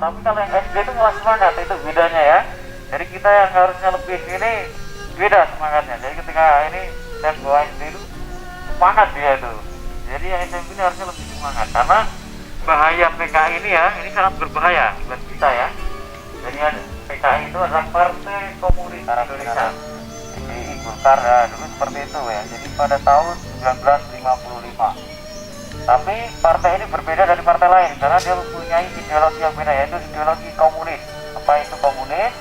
tapi kalau yang SD itu malah semangat, itu bedanya ya. Jadi kita yang harusnya lebih ini beda semangatnya. Jadi ketika ini saya bawa SD itu semangat dia itu. Jadi yang SMP ini harusnya lebih semangat karena bahaya PKI ini ya, ini sangat berbahaya buat kita ya. Jadi PKI itu adalah Partai Komunis Indonesia. PDI Golkar ya, dulu seperti itu ya. Jadi pada tahun 1955. Tapi partai ini berbeda dari partai lain karena dia mempunyai ideologi yang beda, yaitu ideologi komunis. Apa itu komunis?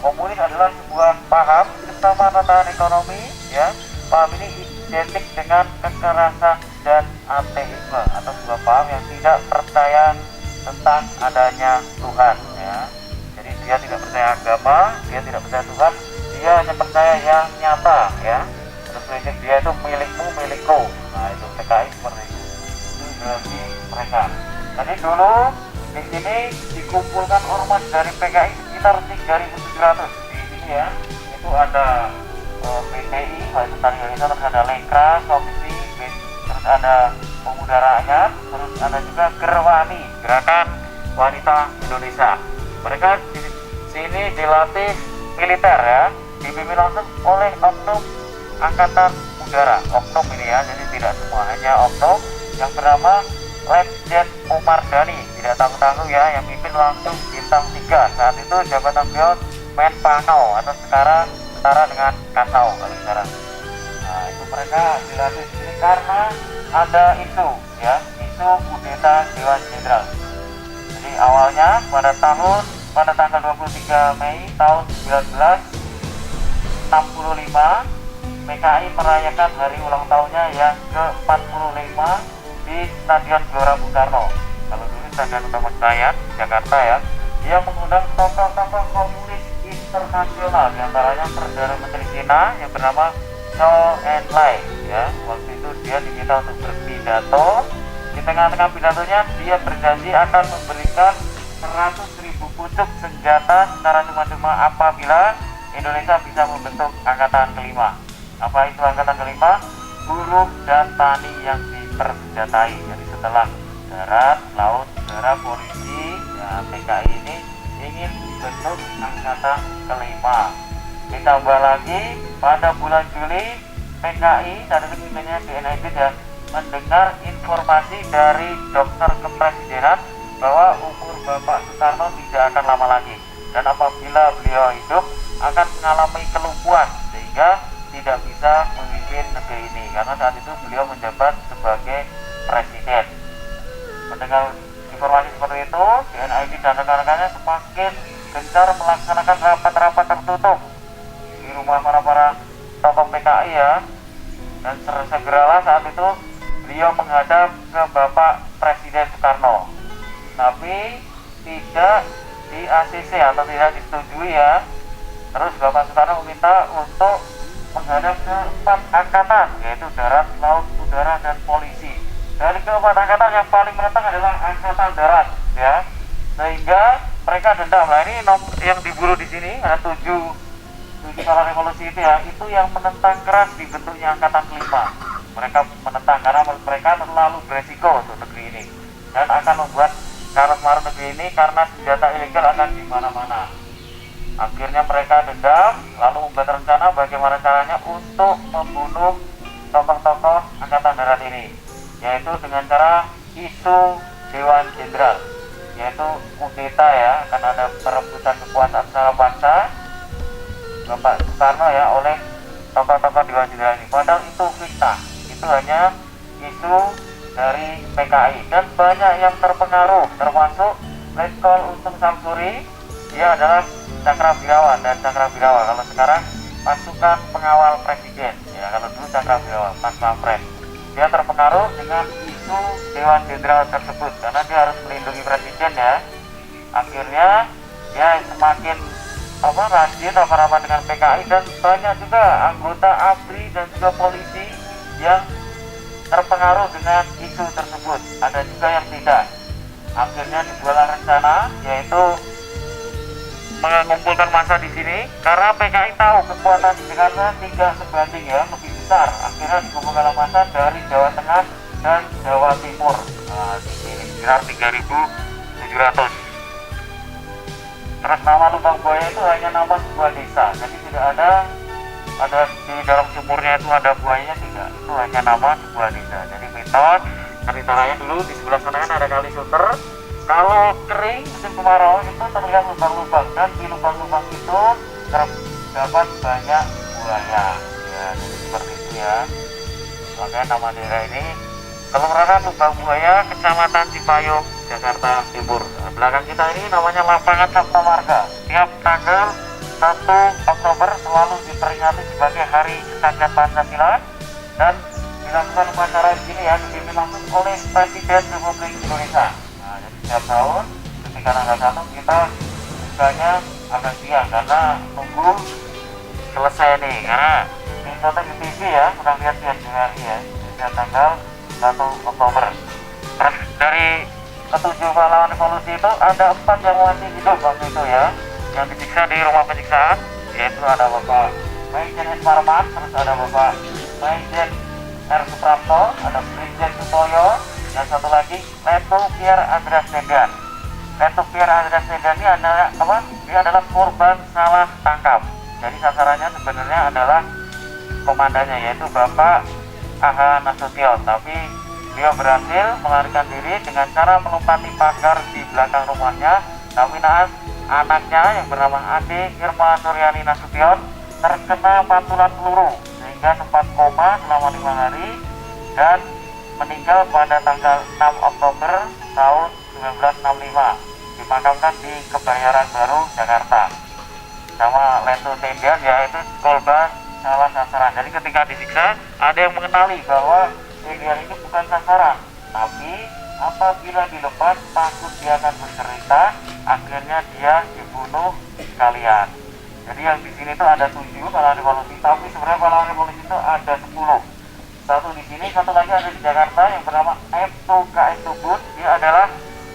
Komunis adalah sebuah paham kesamarataan ekonomi ya. Paham ini identik dengan kekerasan dan ateisme atau sebuah paham yang tidak percaya tentang adanya Tuhan ya. Jadi dia tidak percaya agama, dia tidak percaya Tuhan, dia hanya percaya yang nyata ya. Terus prinsip dia itu milikmu, milikku. Nah itu PKI seperti itu. Itu ideologi mereka. Jadi dulu di sini dikumpulkan ormas dari PKI sekitar 3.700 di sini ya. Itu ada PTI, itu tadi Indonesia, terus ada Lekra, Komisi, terus ada Pemuda Rakyat, terus ada juga Gerwani, Gerakan Wanita Indonesia. Mereka di sini dilatih militer ya, dipimpin langsung oleh Oknum Angkatan Udara. Oknum ini ya, jadi tidak semua, hanya Oknum yang bernama Letjen Umar Dhani, tidak tanggung-tanggung ya, yang pimpin langsung bintang 3. Saat itu jabatan beliau Menpangau atau sekarang setara dengan Kasau kalau sekarang. Nah itu mereka dilatih di sini karena ada isu ya, isu kudeta Dewan Jenderal. Jadi awalnya pada tanggal 23 Mei tahun 1965 PKI merayakan hari ulang tahunnya yang ke-45 di Stadion Gelora Bung Karno. Kalau dulu Stadion Utama Senayan Jakarta ya. Dia mengundang tokoh-tokoh komunis internasional, diantaranya Perdana Menteri Cina yang bernama Zhou Enlai ya. Waktu itu dia diminta untuk berpidato. Di tengah-tengah pidatonya dia berjanji akan memberikan 100.000 pucuk senjata secara cuma-cuma apabila Indonesia bisa membentuk angkatan kelima. Apa itu angkatan kelima? Buruh dan tani yang dipersenjatai. Jadi setelah darat, laut, udara, polisi, ya PKI ini ingin bentuk angkatan kelima. Ditambah lagi pada bulan Juli PKI saat itu pimpinannya DNID ya, mendengar informasi dari dokter kepresidenan bahwa umur Bapak Soekarno tidak akan lama lagi dan apabila beliau hidup akan mengalami kelumpuhan sehingga tidak bisa memimpin negeri ini karena saat itu beliau menjabat sebagai presiden. Mendengar informasi seperti itu, DNID dan rekan-rekannya semakin gencar melaksanakan rapat-rapat tertutup di rumah para tokoh PKI ya. Dan segeralah saat itu beliau menghadap ke Bapak Presiden Soekarno. Tapi tidak di ACC atau tidak disetujui ya. Terus Bapak Soekarno meminta untuk menghadap ke 4 angkatan, yaitu darat, laut, udara, dan polisi. Dari keempat angkatan yang paling menentang adalah angkatan darat ya. Sehingga mereka dendam. Nah ini yang dibunuh di sini ada 7 kepala revolusi itu ya, itu yang menentang keras dibentuknya angkatan kelima. Mereka menentang karena mereka terlalu beresiko untuk negeri ini dan akan membuat karut-marut negeri ini karena senjata ilegal akan di mana-mana. Akhirnya mereka dendam lalu membuat rencana bagaimana caranya untuk membunuh tokoh-tokoh angkatan darat ini, yaitu dengan cara isu Dewan Jenderal, yaitu kudeta ya, akan ada perebutan kekuasaan secara bangsa Bapak Soekarno ya oleh tokoh-tokoh Dewan Jenderal ini. Padahal itu fitnah, itu hanya isu dari PKI dan banyak yang terpengaruh, termasuk Letkol Untung Samsuri, dia adalah Cakrawirawan dan Cakrawirawa. Kalau sekarang pasukan pengawal presiden ya, kalau dulu Cakrawirawa Pas Pampres. Dia terpengaruh dengan isu Dewan Jenderal tersebut karena dia harus melindungi presiden ya. Akhirnya dia semakin rajin rapat-rapat dengan PKI dan banyak juga anggota ABRI dan juga polisi yang terpengaruh dengan isu tersebut. Ada juga yang tidak. Akhirnya dibuatlah rencana yaitu mengumpulkan massa di sini karena PKI tahu kekuatan Jakarta tidak sebanding ya, lebih besar. Akhirnya dikumpulkan massa dari Jawa Tengah dan Jawa Timur. Nah, di sini sekitar 3.700. Terus nama lubang buaya itu hanya nama sebuah desa, jadi tidak ada di dalam sumurnya itu ada buayanya, tidak, itu hanya nama sebuah desa. Jadi mitos ceritanya dulu di sebelah sana kan ada kali Sunter, kalau kering musim kemarau itu terlihat lubang-lubang, dan di lubang-lubang itu terdapat banyak buaya ya, jadi seperti itu ya. Makanya nama daerah ini Kelurahan Lubang Buaya, Kecamatan Cipayung, Jakarta Timur. Nah, belakang kita ini namanya Lapangan Sabta Marga. Tiap tanggal 1 Oktober selalu diperingati sebagai Hari Cacat Pancasila, dan dilakukan upacara di sini ya, dipimpin langsung oleh Presiden Republik Indonesia. Nah, jadi setiap tahun ketika tanggal 1 kita bukanya agak siang karena nunggu selesai nih, karena ditonton di TV ya, kurang lihat ya hari ya, setiap tanggal 1 Oktober. Terus dari ketujuh pahlawan revolusi itu ada 4 yang masih hidup waktu itu ya, yang disiksa di rumah penyiksaan, yaitu ada Bapak Maijen S. Parman, terus ada Bapak Maijen R. Suprapto, ada Brigjen Sutoyo, dan satu lagi Letu Pierre Andreas Tendian. Letu Pierre Andreas Tendian ini adalah apa? Dia adalah korban salah tangkap. Jadi sasarannya sebenarnya adalah komandannya, yaitu Bapak A.H. Nasution, tapi beliau berhasil melarikan diri dengan cara melompati pagar di belakang rumahnya. Tapi naas anaknya yang bernama Ade Irma Suryani Nasution terkena pantulan peluru sehingga sempat koma selama 5 hari dan meninggal pada tanggal 6 Oktober tahun 1965, dimakamkan di Kebayoran Baru, Jakarta. Sama Letu Tendian yaitu korban salah sasaran. Jadi ketika disiksa ada yang mengenali bahwa Tendian ini bukan sasaran, tapi apabila dilepas takut dia akan bercerita, akhirnya dia dibunuh sekalian. Jadi yang di sini tuh ada 7 pahlawan revolusi, tapi sebenarnya pahlawan revolusi itu ada 10. Satu di sini, satu lagi ada di Jakarta yang bernama Aibtu K.S. Tubun. Dia adalah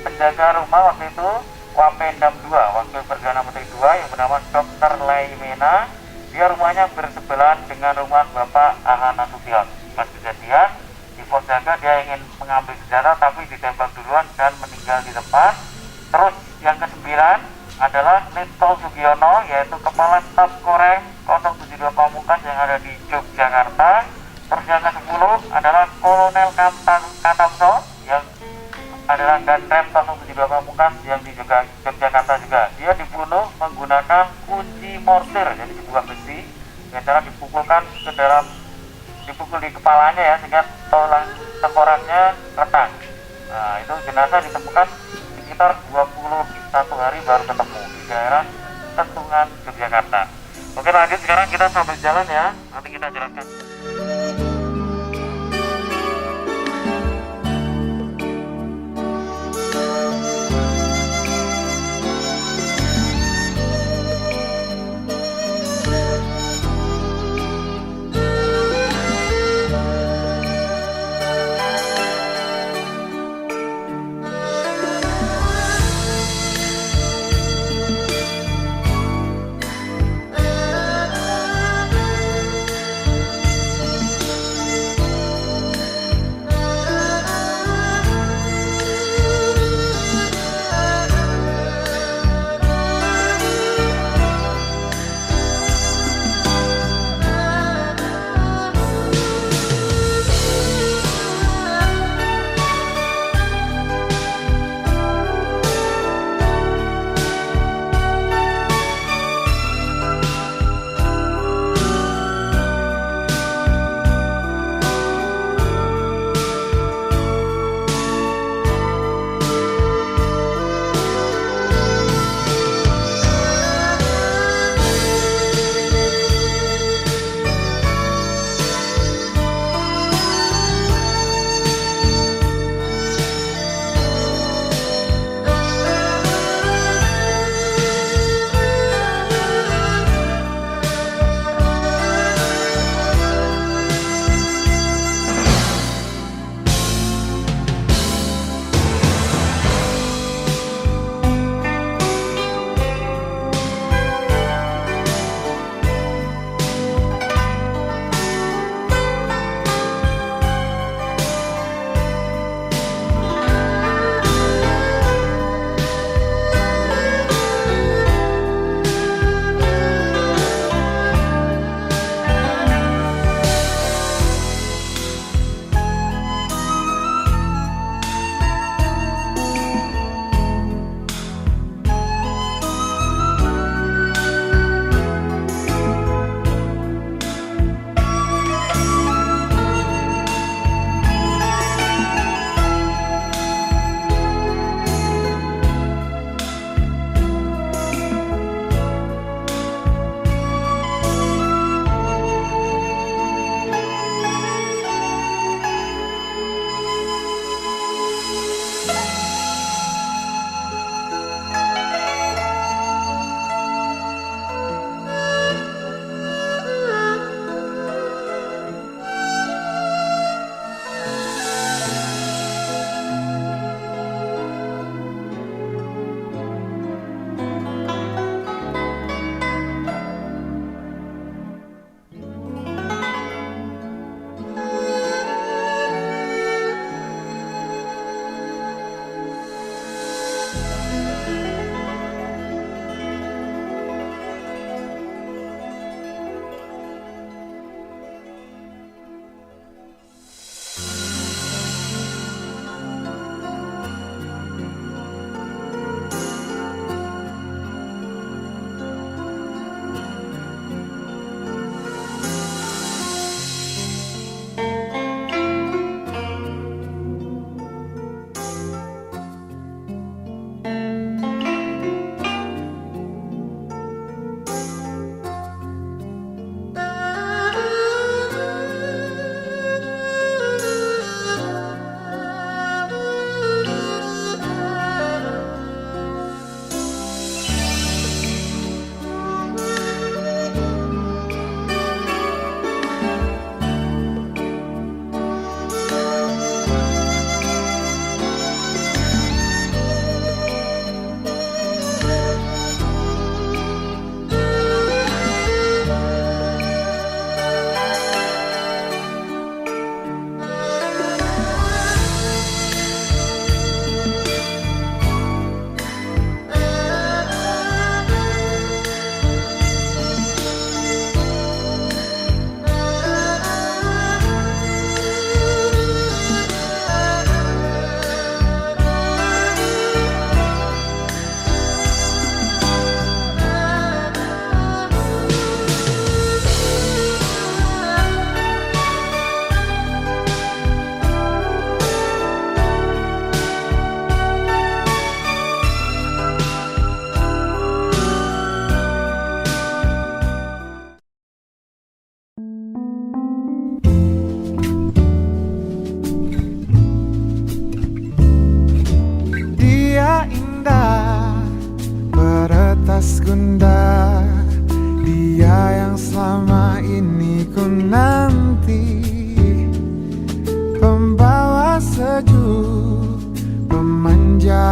penjaga rumah waktu itu Wapendam 2, Wakil Perdana Menteri 2 yang bernama Dr. Laimena. Dia rumahnya bersebelahan dengan rumah Bapak A.H. Nasution. Pas kejadian di pos jaga dia ingin mengambil senjata tapi ditembak duluan dan meninggal di depan. Terus yang ke-9 adalah Nito Sugiono, yaitu Kepala Staf Korem 072 Pamungkas yang ada di Yogyakarta. Terus yang ke-10 adalah Kolonel Katamso yang adalah Danrem 072 Pamungkas yang di Yogyakarta juga. Dia dibunuh menggunakan kunci mortir, jadi sebuah besi yang cara dipukulkan ke dalam, dipukul di kepalanya ya, sehingga tulang tengkoraknya retak. Nah, itu jenazah ditemukan sekitar 21 hari baru ketemu di daerah Tentungan, Yogyakarta. Oke, lanjut sekarang kita sambil jalan ya, nanti kita jelaskan.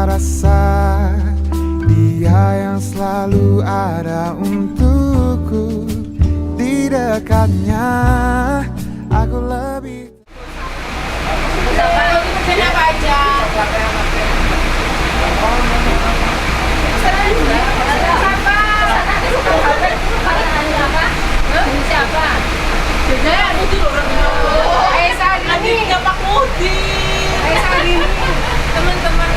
rasa dia yang selalu ada untukku. Di dekatnya aku lebih. Apa aja? Siapa? Teman-teman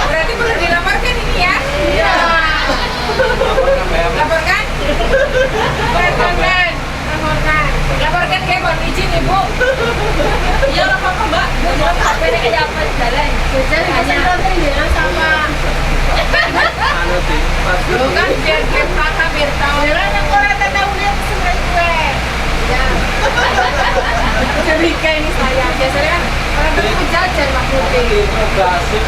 berarti perlu dilaporkan ini ya? Iya. Laporkan? Laporkan ke mohon izin ibu. Iya nggak apa-apa mbak. Sepeda aja apa jalan? Jalan hanya jalan sama. Lu kan biar kakak biar tahu. Jalan yang orang tahu lihat sebenarnya gue. Ya. Cerita ini saya. Biasanya kan orang tuh jajan maksudnya. Gosip.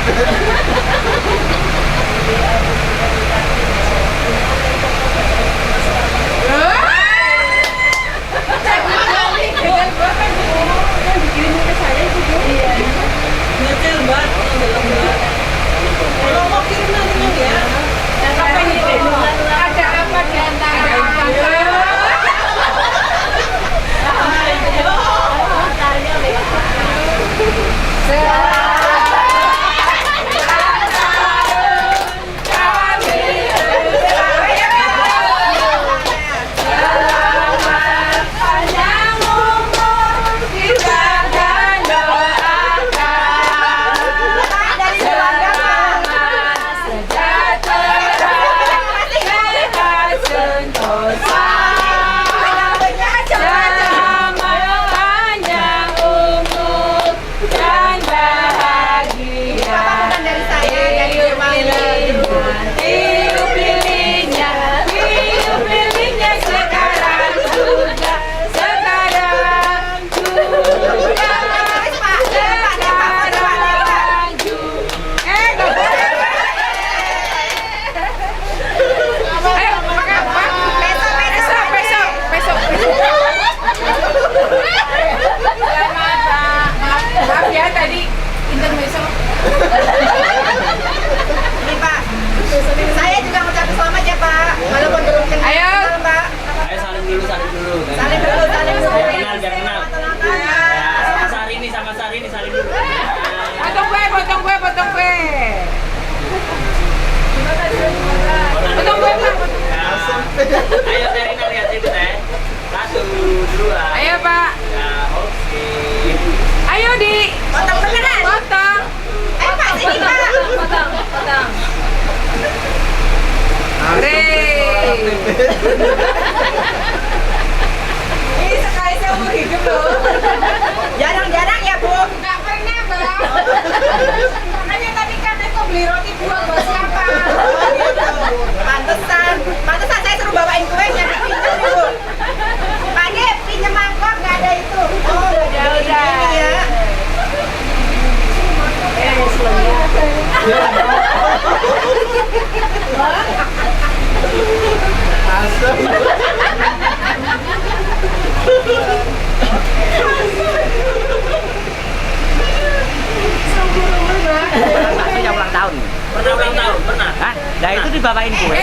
Ayo Karina lihat itu teh. 1, 2. Ayo Pak. Ya, oke. Ayo di. Potong beneran. Potong. Ayo Pak sini Pak. Potong. Ini sekali seumur hidup loh. Jarang-jarang ya Bu. Nggak pernah Mbak. Makanya tadi kan aku beli roti buat siapa? Pantesan saya suruh bawain kuenya, pinjam dulu. Pak De, pinjam mangkok nggak ada itu. Oh, udah. Ini ya. Pernah ulang tahun? Pernah. Hah? Nah itu dibawain kue.